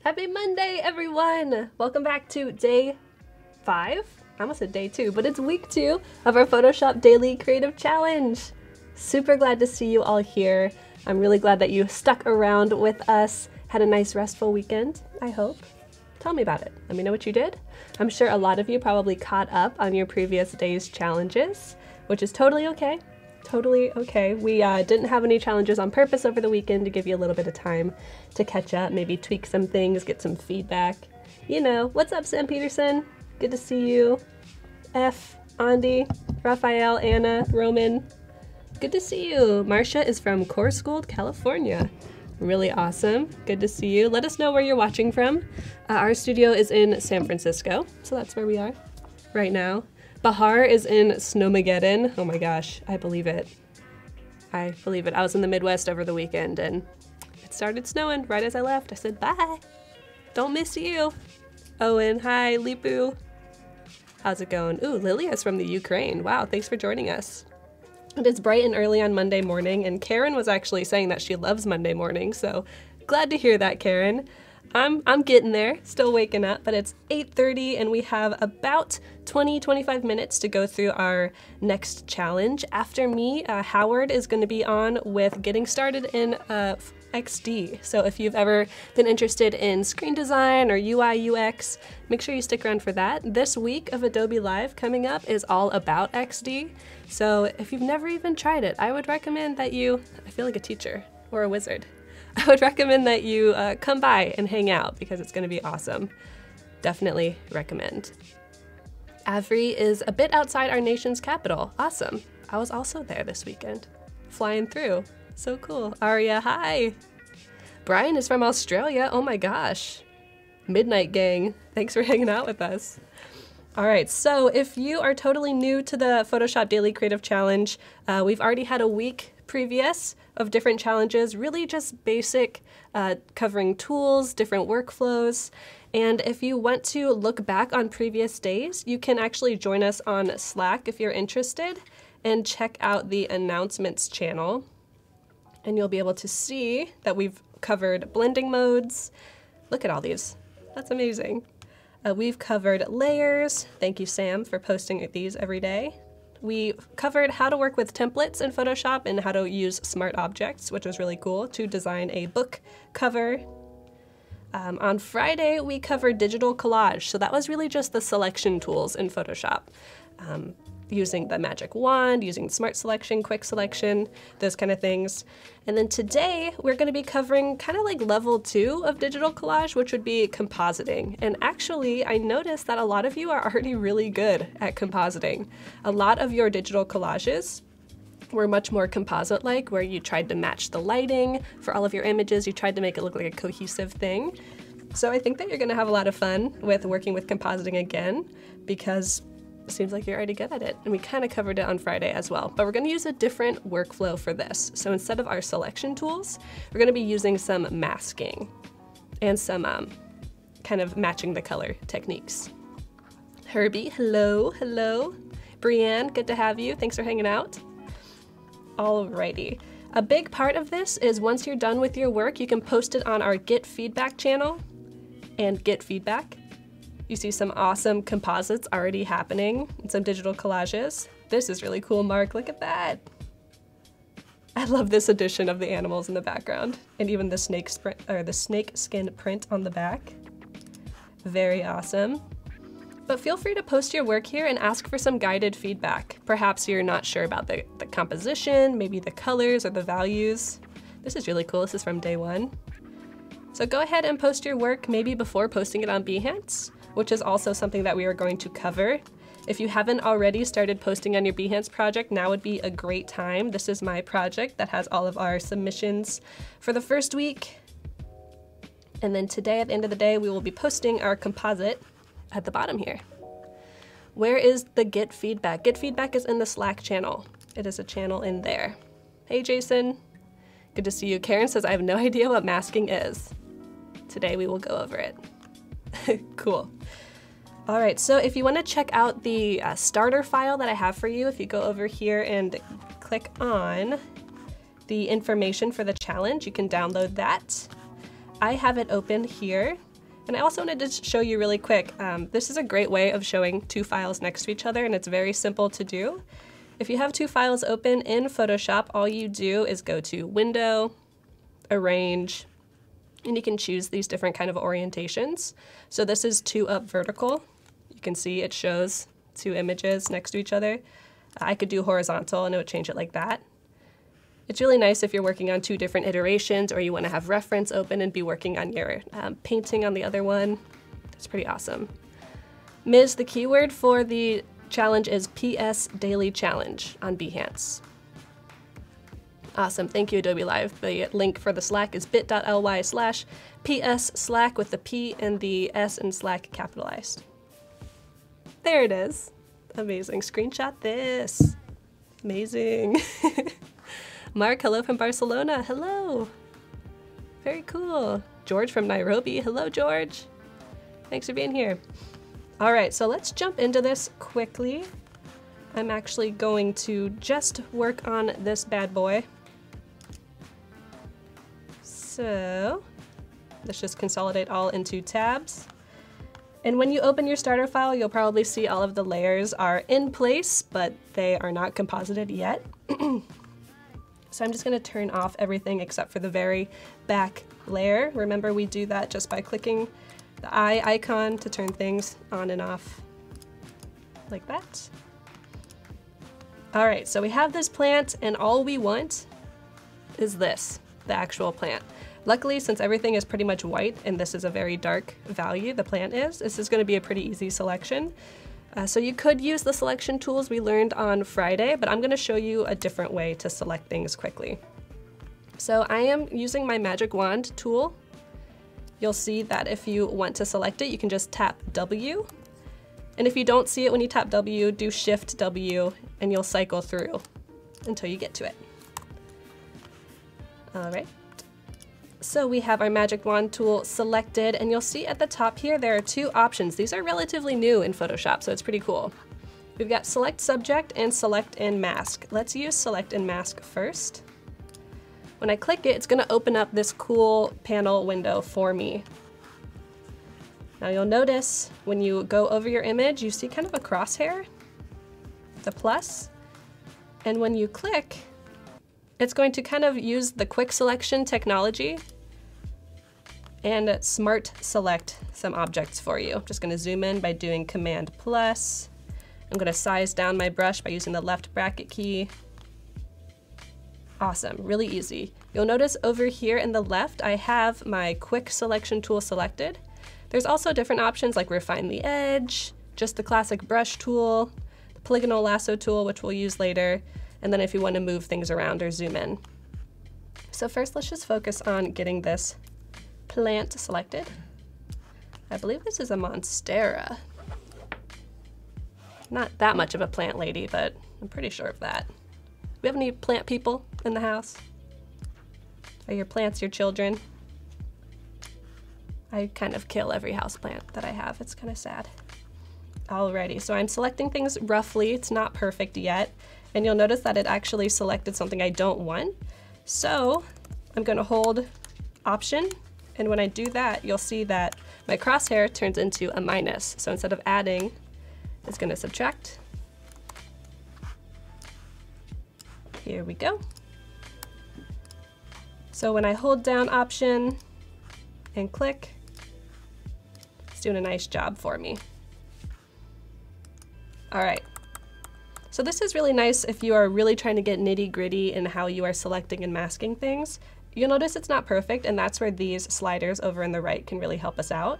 Happy Monday, everyone! Welcome back to day 5. I almost said day 2, but it's week 2 of our Photoshop Daily Creative Challenge. Super glad to see you all here. I'm really glad that you stuck around with us. Had a nice restful weekend, I hope. Tell me about it. Let me know what you did. I'm sure a lot of you probably caught up on your previous day's challenges, which is totally okay. Totally okay. We didn't have any challenges on purpose over the weekend to give you a little bit of time to catch up, maybe tweak some things, get some feedback. You know, what's up, Sam Peterson? Good to see you. F, Andy, Raphael, Anna, Roman. Good to see you. Marcia is from Core School, California. Really awesome. Good to see you. Let us know where you're watching from. Our studio is in San Francisco, so that's where we are right now. Bahar is in Snowmageddon. Oh my gosh, I believe it. I believe it. I was in the Midwest over the weekend and it started snowing right as I left. I said, bye. Don't miss you. Owen, hi. Lipu. How's it going? Ooh, Lilia's from the Ukraine. Wow, thanks for joining us. It is bright and early on Monday morning, and Karen was actually saying that she loves Monday morning, so glad to hear that, Karen. I'm getting there, still waking up, but it's 8:30 and we have about 20-25 minutes to go through our next challenge. After me, Howard is going to be on with getting started in XD. So if you've ever been interested in screen design or UI UX, make sure you stick around for that. This week of Adobe Live coming up is all about XD. So if you've never even tried it, I would recommend that I feel like a teacher or a wizard. I would recommend that you come by and hang out because it's going to be awesome. Definitely recommend. Avery is a bit outside our nation's capital. Awesome. I was also there this weekend, flying through. So cool. Aria, hi. Brian is from Australia. Oh my gosh. Midnight Gang. Thanks for hanging out with us. All right, so if you are totally new to the Photoshop Daily Creative Challenge, we've already had a week previous of different challenges, really just basic, covering tools, different workflows. And if you want to look back on previous days, you can actually join us on Slack if you're interested and check out the announcements channel. And you'll be able to see that we've covered blending modes. Look at all these. That's amazing. We've covered layers. Thank you, Sam, for posting these every day. We covered how to work with templates in Photoshop and how to use smart objects, which was really cool, to design a book cover. On Friday, we covered digital collage. So that was really just the selection tools in Photoshop. Using the magic wand, using smart selection, quick selection, those kind of things. And then today we're going to be covering kind of like level 2 of digital collage, which would be compositing. And actually, I noticed that a lot of you are already really good at compositing. A lot of your digital collages were much more composite-like, where you tried to match the lighting for all of your images. You tried to make it look like a cohesive thing. So I think that you're going to have a lot of fun with working with compositing again, because it seems like you're already good at it, and we kind of covered it on Friday as well. But we're going to use a different workflow for this. So instead of our selection tools, we're going to be using some masking and some kind of matching the color techniques. Herbie, hello, hello. Brienne, good to have you. Thanks for hanging out. Alrighty. A big part of this is once you're done with your work, you can post it on our Get Feedback channel and Get Feedback. You see some awesome composites already happening and some digital collages. This is really cool, Mark. Look at that. I love this addition of the animals in the background and even the snake skin print on the back. Very awesome. But feel free to post your work here and ask for some guided feedback. Perhaps you're not sure about the composition, maybe the colors or the values. This is really cool. This is from day 1. So go ahead and post your work maybe before posting it on Behance, which is also something that we are going to cover. If you haven't already started posting on your Behance project, now would be a great time. This is my project that has all of our submissions for the first week. And then today, at the end of the day, we will be posting our composite at the bottom here. Where is the Get Feedback? Get Feedback is in the Slack channel. It is a channel in there. Hey, Jason. Good to see you. Karen says, I have no idea what masking is. Today, we will go over it. Cool. All right, so if you want to check out the starter file that I have for you, if you go over here and click on the information for the challenge, you can download that. I have it open here. And I also wanted to show you really quick, this is a great way of showing two files next to each other, and it's very simple to do. If you have two files open in Photoshop, all you do is go to Window, Arrange, and you can choose these different kind of orientations. So this is 2 up vertical. You can see it shows 2 images next to each other. I could do horizontal and it would change it like that. It's really nice if you're working on 2 different iterations or you want to have reference open and be working on your painting on the other one. It's pretty awesome. Ms., the keyword for the challenge is PS Daily Challenge on Behance. Awesome, thank you Adobe Live. The link for the Slack is bit.ly/PS Slack with the P and the S in Slack capitalized. There it is. Amazing, screenshot this. Amazing. Mark, hello from Barcelona. Hello. Very cool. George from Nairobi. Hello, George. Thanks for being here. All right, so let's jump into this quickly. I'm actually going to just work on this bad boy. So let's just consolidate all into tabs. And when you open your starter file, you'll probably see all of the layers are in place, but they are not composited yet. So I'm just going to turn off everything except for the very back layer. Remember, we do that just by clicking the eye icon to turn things on and off like that. All right, so we have this plant and all we want is this, the actual plant. Luckily, since everything is pretty much white and this is a very dark value, the plant is, this is going to be a pretty easy selection. So you could use the selection tools we learned on Friday, but I'm going to show you a different way to select things quickly. So I am using my magic wand tool. You'll see that if you want to select it, you can just tap W. And if you don't see it when you tap W, do Shift W and you'll cycle through until you get to it. All right. So we have our magic wand tool selected, and you'll see at the top here there are 2 options. These are relatively new in Photoshop, so it's pretty cool. We've got select subject and select and mask. Let's use select and mask first. When I click it, it's going to open up this cool panel window for me. Now you'll notice when you go over your image, you see kind of a crosshair, the plus, and when you click, it's going to kind of use the quick selection technology and smart select some objects for you. I'm just going to zoom in by doing Command plus. I'm going to size down my brush by using the left bracket key. Awesome, really easy. You'll notice over here in the left, I have my quick selection tool selected. There's also different options like refine the edge, just the classic brush tool, the polygonal lasso tool, which we'll use later, and then if you want to move things around or zoom in. So first, let's just focus on getting this plant selected. I believe this is a monstera. Not that much of a plant lady, but I'm pretty sure of that. Do we have any plant people in the house? Are your plants your children? I kind of kill every houseplant that I have. It's kind of sad. Alrighty, so I'm selecting things roughly. It's not perfect yet. And you'll notice that it actually selected something I don't want. So I'm going to hold Option. And when I do that, you'll see that my crosshair turns into a minus. So instead of adding, it's going to subtract. Here we go. So when I hold down Option and click, it's doing a nice job for me. All right. So this is really nice if you are really trying to get nitty-gritty in how you are selecting and masking things. You'll notice it's not perfect, and that's where these sliders over in the right can really help us out.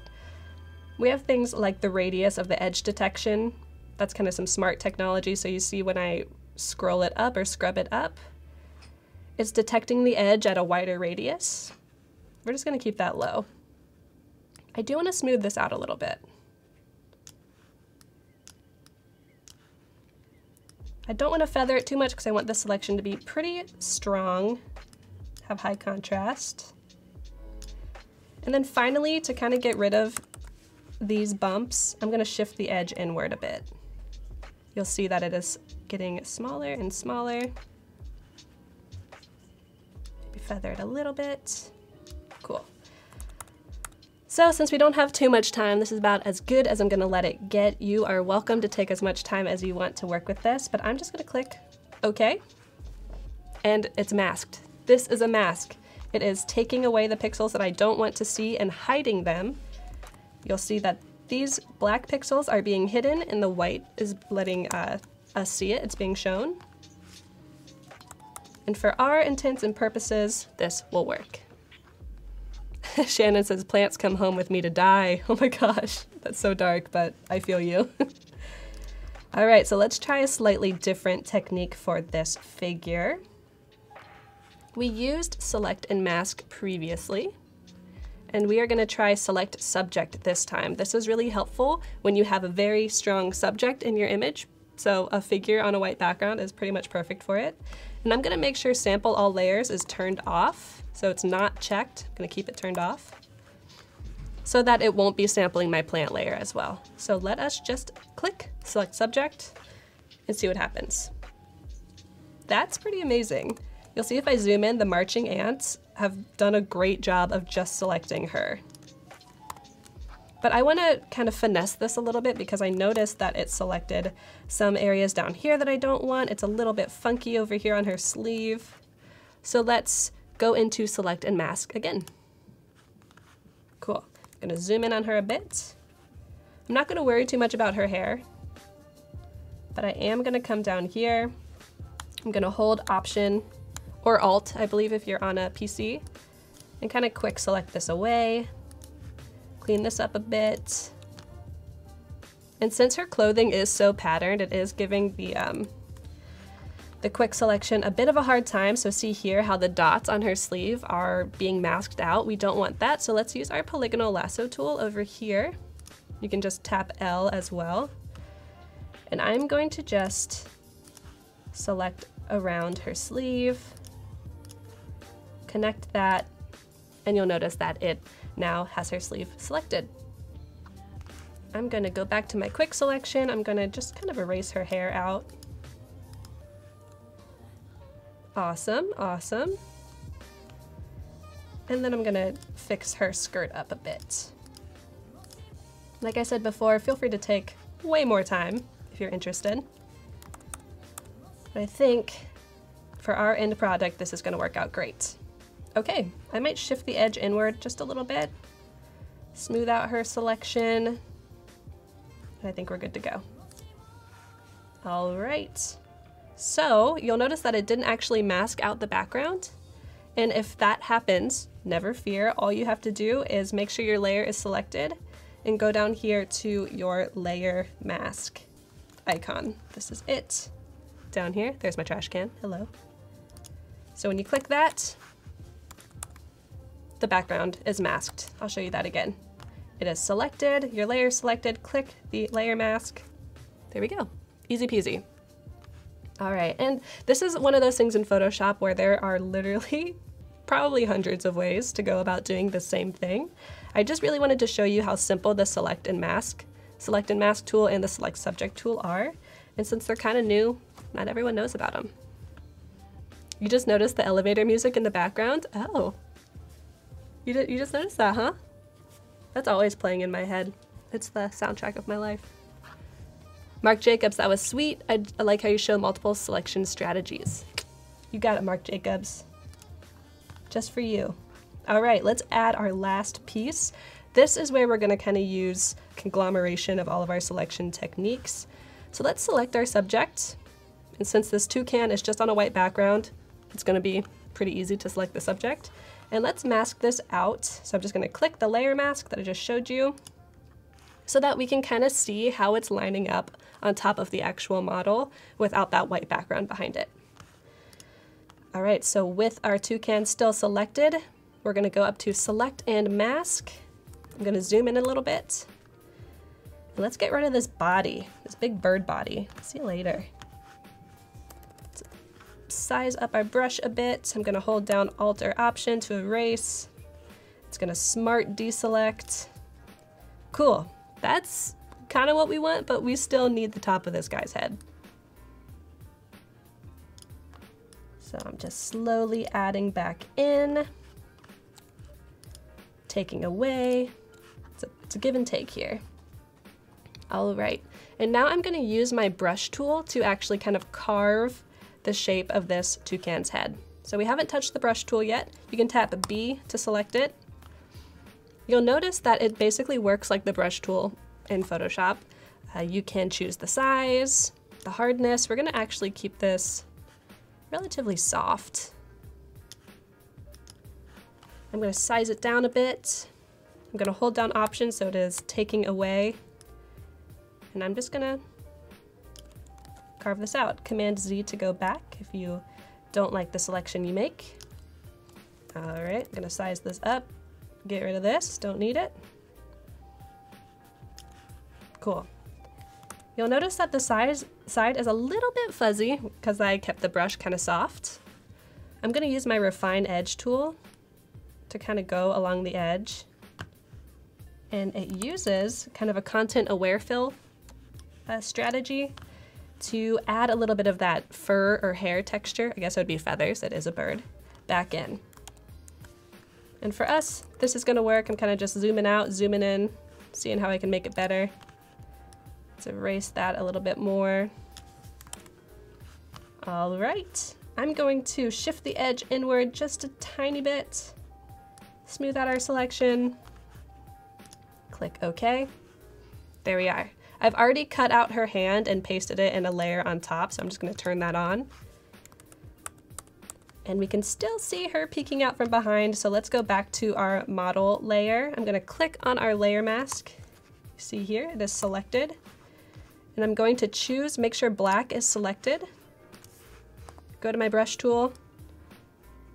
We have things like the radius of the edge detection. That's kind of some smart technology. So you see when I scroll it up or scrub it up, it's detecting the edge at a wider radius. We're just going to keep that low. I do want to smooth this out a little bit. I don't want to feather it too much because I want the selection to be pretty strong, have high contrast. And then finally, to kind of get rid of these bumps, I'm going to shift the edge inward a bit. You'll see that it is getting smaller and smaller. Maybe feather it a little bit. Cool. So since we don't have too much time, this is about as good as I'm gonna let it get. You are welcome to take as much time as you want to work with this, but I'm just gonna click OK, and it's masked. This is a mask. It is taking away the pixels that I don't want to see and hiding them. You'll see that these black pixels are being hidden and the white is letting us see it. It's being shown. And for our intents and purposes, this will work. Shannon says, plants come home with me to die. Oh my gosh, that's so dark, but I feel you. All right, so let's try a slightly different technique for this figure. We used select and mask previously, and we are gonna try select subject this time. This is really helpful when you have a very strong subject in your image. So a figure on a white background is pretty much perfect for it. And I'm gonna make sure sample all layers is turned off. So it's not checked. I'm gonna keep it turned off so that it won't be sampling my plant layer as well. So let us just click select subject and see what happens. That's pretty amazing. You'll see if I zoom in, the marching ants have done a great job of just selecting her. But I want to kind of finesse this a little bit because I noticed that it selected some areas down here that I don't want. It's a little bit funky over here on her sleeve. So let's go into select and mask again. Cool. I'm going to zoom in on her a bit. I'm not going to worry too much about her hair, but I am going to come down here. I'm going to hold Option or Alt, I believe if you're on a PC, and kind of quick select this away. Clean this up a bit. And since her clothing is so patterned, it is giving the quick selection a bit of a hard time. So see here how the dots on her sleeve are being masked out. We don't want that, so let's use our polygonal lasso tool over here. You can just tap L as well. And I'm going to just select around her sleeve, connect that, and you'll notice that it now has her sleeve selected. I'm gonna go back to my quick selection. I'm gonna just kind of erase her hair out. Awesome, awesome. And then I'm gonna fix her skirt up a bit. Like I said before, feel free to take way more time if you're interested. But I think for our end product, this is gonna work out great. Okay, I might shift the edge inward just a little bit, smooth out her selection, and I think we're good to go. All right. So you'll notice that it didn't actually mask out the background. And if that happens, never fear. All you have to do is make sure your layer is selected and go down here to your layer mask icon. This is it. Down here, there's my trash can, hello. So when you click that, the background is masked. I'll show you that again. It is selected, your layer is selected, click the layer mask. There we go, easy peasy. All right, and this is one of those things in Photoshop where there are literally probably hundreds of ways to go about doing the same thing. I just really wanted to show you how simple the select and mask tool and the select subject tool are. And since they're kind of new, not everyone knows about them. You just noticed the elevator music in the background? Oh, you just noticed that, huh? That's always playing in my head. It's the soundtrack of my life. Marc Jacobs, that was sweet. I like how you show multiple selection strategies. You got it, Marc Jacobs. Just for you. All right, let's add our last piece. This is where we're gonna kind of use conglomeration of all of our selection techniques. So let's select our subject. And since this toucan is just on a white background, it's gonna be pretty easy to select the subject. And let's mask this out. So I'm just gonna click the layer mask that I just showed you so that we can kind of see how it's lining up on top of the actual model without that white background behind it. All right, so with our toucan still selected, we're gonna go up to select and mask. I'm gonna zoom in a little bit. And let's get rid of this body, this big bird body. See you later. Let's size up our brush a bit. I'm gonna hold down Alt or Option to erase. It's gonna smart deselect. Cool, that's kind of what we want, but we still need the top of this guy's head. So I'm just slowly adding back in, taking away. It's a give and take here. All right, and now I'm gonna use my brush tool to actually kind of carve the shape of this toucan's head. So we haven't touched the brush tool yet. You can tap B to select it. You'll notice that it basically works like the brush tool in Photoshop. You can choose the size, the hardness. We're gonna actually keep this relatively soft. I'm gonna size it down a bit. I'm gonna hold down Option so it is taking away. And I'm just gonna carve this out. Command Z to go back if you don't like the selection you make. All right, I'm gonna size this up. Get rid of this, don't need it. Cool. You'll notice that the side is a little bit fuzzy because I kept the brush kind of soft. I'm gonna use my Refine Edge tool to kind of go along the edge. And it uses kind of a content aware fill strategy to add a little bit of that fur or hair texture, I guess it would be feathers, it is a bird, back in. And for us, this is gonna work. I'm kind of just zooming out, zooming in, seeing how I can make it better. Let's erase that a little bit more. All right, I'm going to shift the edge inward just a tiny bit, smooth out our selection, click OK. There we are. I've already cut out her hand and pasted it in a layer on top, so I'm just gonna turn that on. And we can still see her peeking out from behind, so let's go back to our model layer. I'm gonna click on our layer mask. See here, it is selected. And I'm going to choose, make sure black is selected. Go to my brush tool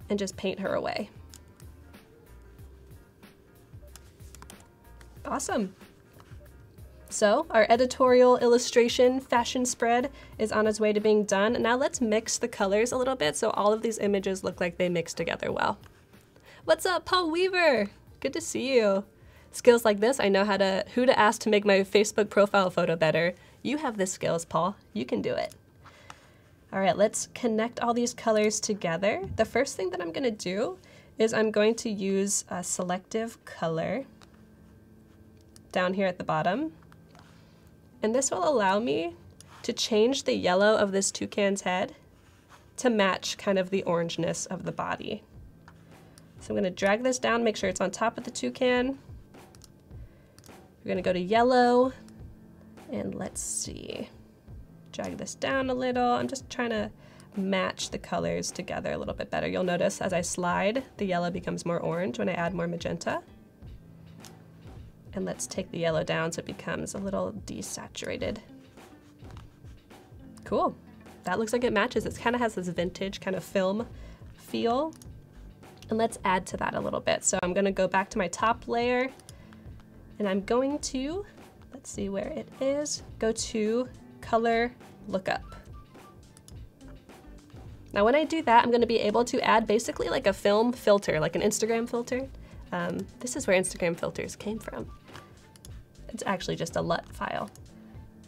and just paint her away. Awesome. So our editorial illustration fashion spread is on its way to being done. Now let's mix the colors a little bit so all of these images look like they mix together well. What's up, Paul Weaver? Good to see you. Skills like this, I know who to ask to make my Facebook profile photo better. You have the skills, Paul. You can do it. All right, let's connect all these colors together. The first thing that I'm gonna do is I'm going to use a selective color down here at the bottom. And this will allow me to change the yellow of this toucan's head to match kind of the orangeness of the body. So I'm gonna drag this down, make sure it's on top of the toucan. We're gonna go to yellow, and let's see. Drag this down a little. I'm just trying to match the colors together a little bit better. You'll notice as I slide, the yellow becomes more orange when I add more magenta. And let's take the yellow down so it becomes a little desaturated. Cool. That looks like it matches. It kind of has this vintage kind of film feel. And let's add to that a little bit. So I'm gonna go back to my top layer and I'm going to, let's see where it is, go to color lookup. Now when I do that, I'm gonna be able to add basically like a film filter, like an Instagram filter. This is where Instagram filters came from. It's actually just a LUT file.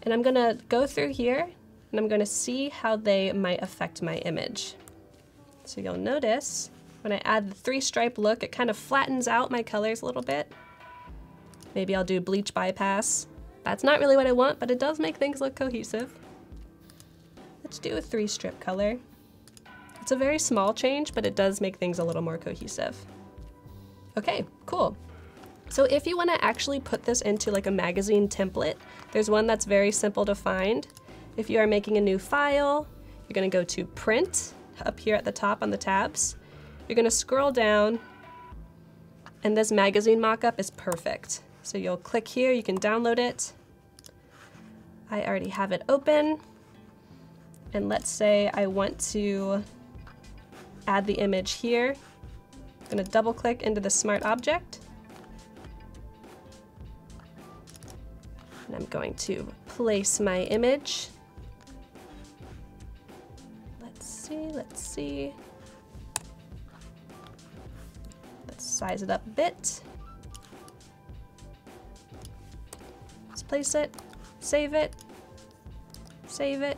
And I'm gonna go through here and I'm gonna see how they might affect my image. So you'll notice when I add the 3-stripe look, it kind of flattens out my colors a little bit. Maybe I'll do bleach bypass. That's not really what I want, but it does make things look cohesive. Let's do a 3-strip color. It's a very small change, but it does make things a little more cohesive. Okay, cool. So if you want to actually put this into like a magazine template, there's one that's very simple to find. If you are making a new file, you're going to go to Print up here at the top on the tabs. You're going to scroll down, and this magazine mockup is perfect. So you'll click here, you can download it. I already have it open. And let's say I want to add the image here. I'm going to double click into the smart object. And I'm going to place my image. Let's see. Let's size it up a bit. Let's place it, save it, save it.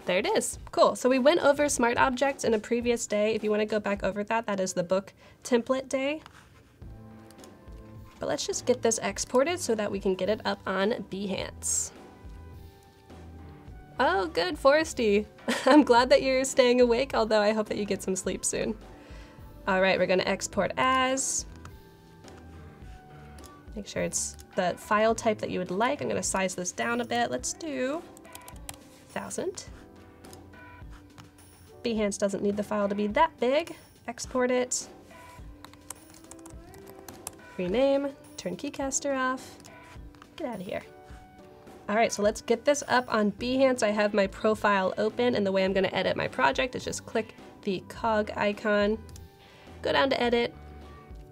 There it is. Cool. So we went over smart objects in a previous day. If you want to go back over that, that is the book template day. But let's just get this exported so that we can get it up on Behance. Oh, good, Foresty. I'm glad that you're staying awake, although I hope that you get some sleep soon. All right, we're gonna export as. Make sure it's the file type that you would like. I'm gonna size this down a bit. Let's do 1000. Behance doesn't need the file to be that big. Export it. Rename, turn Keycaster off. Get out of here. All right, so let's get this up on Behance. I have my profile open, and the way I'm gonna edit my project is just click the cog icon, go down to edit.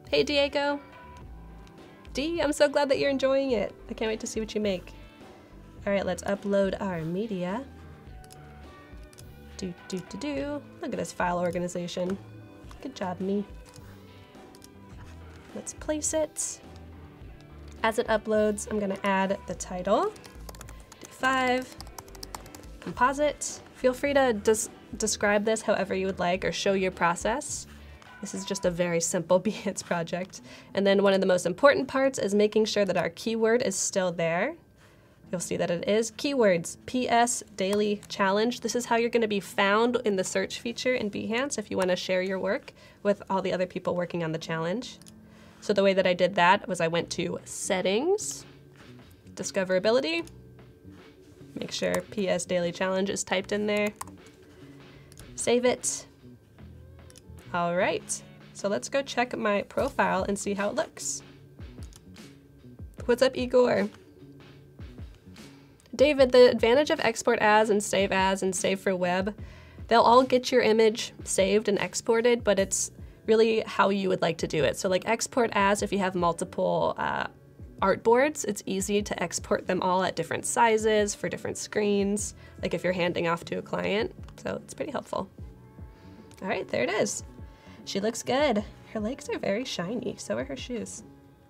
Hey, Diego. D, I'm so glad that you're enjoying it. I can't wait to see what you make. All right, let's upload our media. Look at this file organization. Good job, me. Let's place it. As it uploads, I'm gonna add the title. D5, composite. Feel free to describe this however you would like or show your process. This is just a very simple Behance project. And then one of the most important parts is making sure that our keyword is still there. You'll see that it is keywords, PS Daily Challenge. This is how you're gonna be found in the search feature in Behance if you wanna share your work with all the other people working on the challenge. So the way that I did that was I went to Settings, Discoverability, make sure PS Daily Challenge is typed in there, save it. All right, so let's go check my profile and see how it looks. What's up, Igor? David, the advantage of export as and save for web, they'll all get your image saved and exported, but it's really how you would like to do it. So like export as, if you have multiple artboards, it's easy to export them all at different sizes for different screens, like if you're handing off to a client. So it's pretty helpful. All right, there it is. She looks good. Her legs are very shiny, so are her shoes.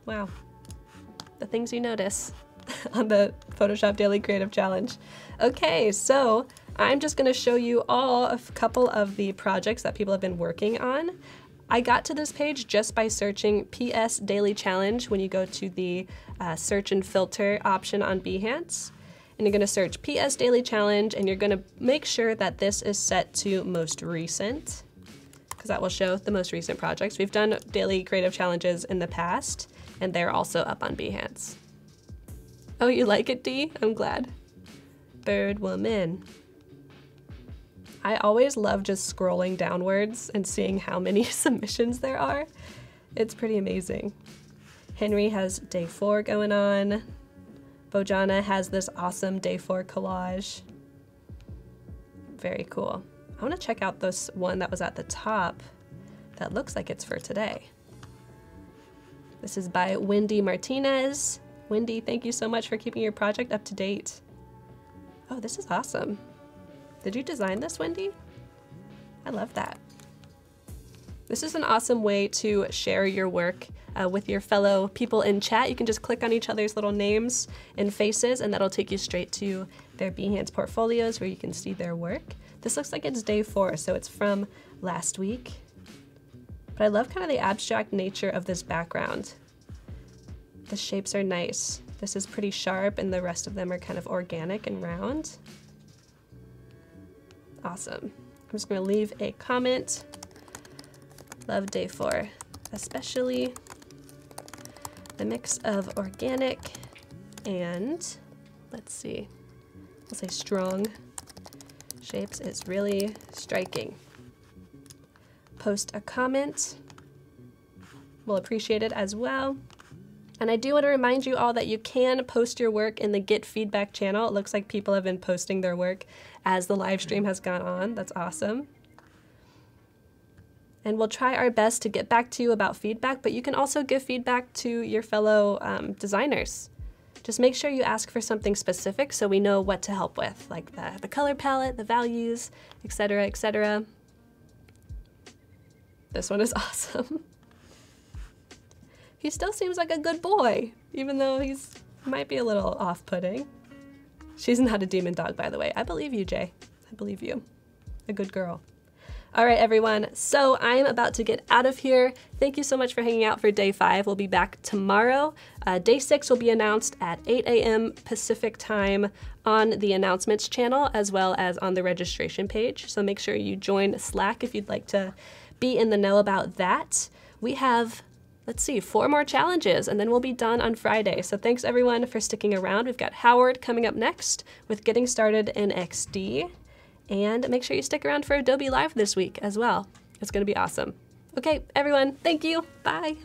Wow, the things you notice on the Photoshop Daily Creative Challenge. Okay, so I'm just gonna show you all a couple of the projects that people have been working on. I got to this page just by searching PS Daily Challenge when you go to the search and filter option on Behance. And you're gonna search PS Daily Challenge, and you're gonna make sure that this is set to most recent, because that will show the most recent projects. We've done daily creative challenges in the past, and they're also up on Behance. Oh, you like it, D? I'm glad. Bird Woman. I always love just scrolling downwards and seeing how many submissions there are. It's pretty amazing. Henry has day 4 going on. Bojana has this awesome day 4 collage. Very cool. I want to check out this one that was at the top that looks like it's for today. This is by Wendy Martinez. Wendy, thank you so much for keeping your project up to date. Oh, this is awesome. Did you design this, Wendy? I love that. This is an awesome way to share your work with your fellow people in chat. You can just click on each other's little names and faces, and that'll take you straight to their Behance portfolios where you can see their work. This looks like it's day 4, so it's from last week. But I love kind of the abstract nature of this background. The shapes are nice. This is pretty sharp, and the rest of them are kind of organic and round. Awesome. I'm just gonna leave a comment. Love day 4, especially the mix of organic and, let's see, we'll say strong shapes is really striking. Post a comment. We'll appreciate it as well. And I do want to remind you all that you can post your work in the Get Feedback channel. It looks like people have been posting their work as the live stream has gone on. That's awesome. And we'll try our best to get back to you about feedback, but you can also give feedback to your fellow designers. Just make sure you ask for something specific so we know what to help with, like the color palette, the values, etc., etc. This one is awesome. He still seems like a good boy, even though he might be a little off-putting. She's not a demon dog, by the way. I believe you, Jay. I believe you. A good girl. All right, everyone. So I'm about to get out of here. Thank you so much for hanging out for day 5. We'll be back tomorrow. Day 6 will be announced at 8 a.m. Pacific time on the announcements channel, as well as on the registration page. So make sure you join Slack if you'd like to be in the know about that. We have, let's see, 4 more challenges, and then we'll be done on Friday. So thanks everyone for sticking around. We've got Howard coming up next with getting started in XD. And make sure you stick around for Adobe Live this week as well. It's going to be awesome. Okay, everyone, thank you. Bye.